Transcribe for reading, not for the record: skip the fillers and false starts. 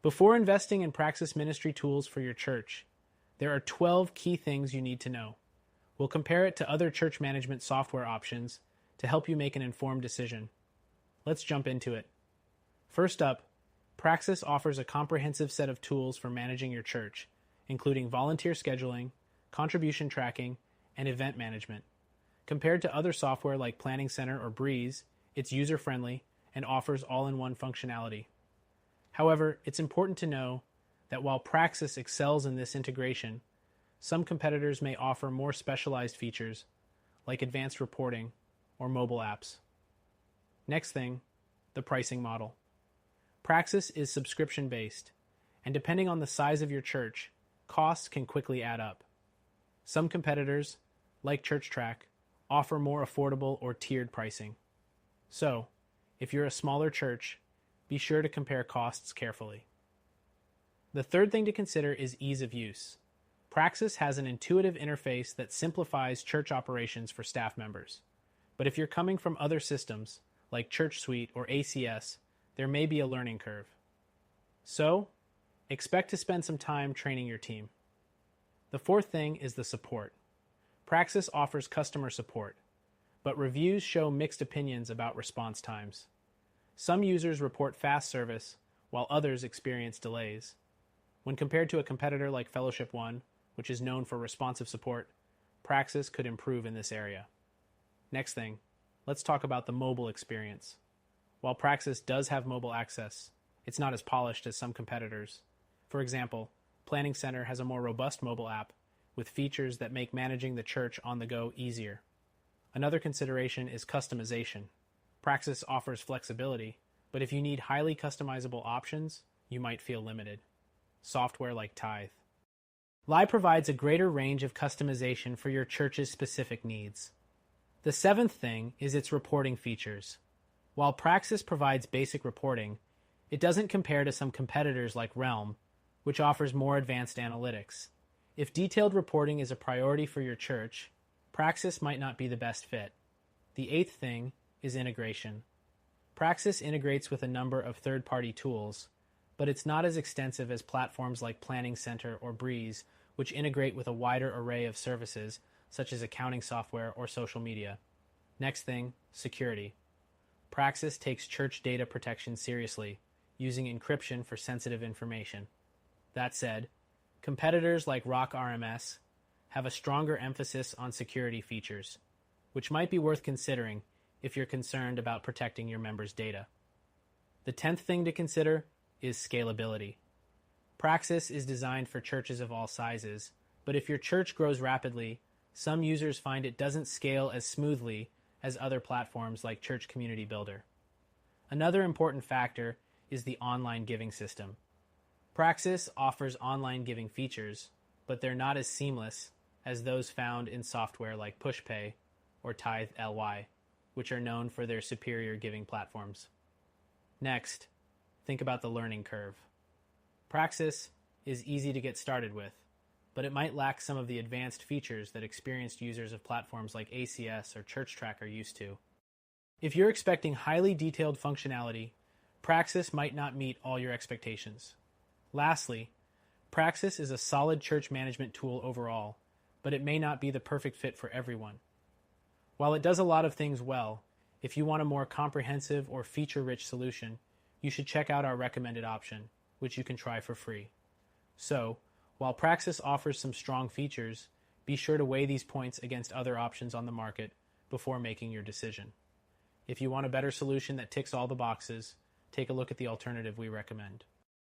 Before investing in Praxis ministry tools for your church, there are 12 key things you need to know. We'll compare it to other church management software options to help you make an informed decision. Let's jump into it. First up, Praxis offers a comprehensive set of tools for managing your church, including volunteer scheduling, contribution tracking, and event management. Compared to other software like Planning Center or Breeze, it's user-friendly and offers all-in-one functionality. However, it's important to know that while Praxis excels in this integration, some competitors may offer more specialized features like advanced reporting or mobile apps. Next thing, the pricing model. Praxis is subscription-based, and depending on the size of your church, costs can quickly add up. Some competitors, like ChurchTrack, offer more affordable or tiered pricing. So, if you're a smaller church, be sure to compare costs carefully. The third thing to consider is ease of use. Praxis has an intuitive interface that simplifies church operations for staff members. But if you're coming from other systems, like ChurchSuite or ACS, there may be a learning curve. So, expect to spend some time training your team. The fourth thing is the support. Praxis offers customer support, but reviews show mixed opinions about response times. Some users report fast service, while others experience delays. When compared to a competitor like Fellowship One, which is known for responsive support, Praxis could improve in this area. Next thing, let's talk about the mobile experience. While Praxis does have mobile access, it's not as polished as some competitors. For example, Planning Center has a more robust mobile app with features that make managing the church on the go easier. Another consideration is customization. Praxis offers flexibility, but if you need highly customizable options, you might feel limited. Software like Tithe. Lie provides a greater range of customization for your church's specific needs. The seventh thing is its reporting features. While Praxis provides basic reporting, it doesn't compare to some competitors like Realm, which offers more advanced analytics. If detailed reporting is a priority for your church, Praxis might not be the best fit. The eighth thing is integration. Praxis integrates with a number of third-party tools, but it's not as extensive as platforms like Planning Center or Breeze, which integrate with a wider array of services, such as accounting software or social media. Next thing, security. Praxis takes church data protection seriously, using encryption for sensitive information. That said, competitors like Rock RMS have a stronger emphasis on security features, which might be worth considering if you're concerned about protecting your members' data. The 10th thing to consider is scalability. Praxis is designed for churches of all sizes, but if your church grows rapidly, some users find it doesn't scale as smoothly as other platforms like Church Community Builder. Another important factor is the online giving system. Praxis offers online giving features, but they're not as seamless as those found in software like PushPay or Tithe LY, which are known for their superior giving platforms. Next, think about the learning curve. Praxis is easy to get started with, but it might lack some of the advanced features that experienced users of platforms like ACS or ChurchTrack are used to. If you're expecting highly detailed functionality, Praxis might not meet all your expectations. Lastly, Praxis is a solid church management tool overall, but it may not be the perfect fit for everyone. While it does a lot of things well, if you want a more comprehensive or feature-rich solution, you should check out our recommended option, which you can try for free. So, while Praxis offers some strong features, be sure to weigh these points against other options on the market before making your decision. If you want a better solution that ticks all the boxes, take a look at the alternative we recommend.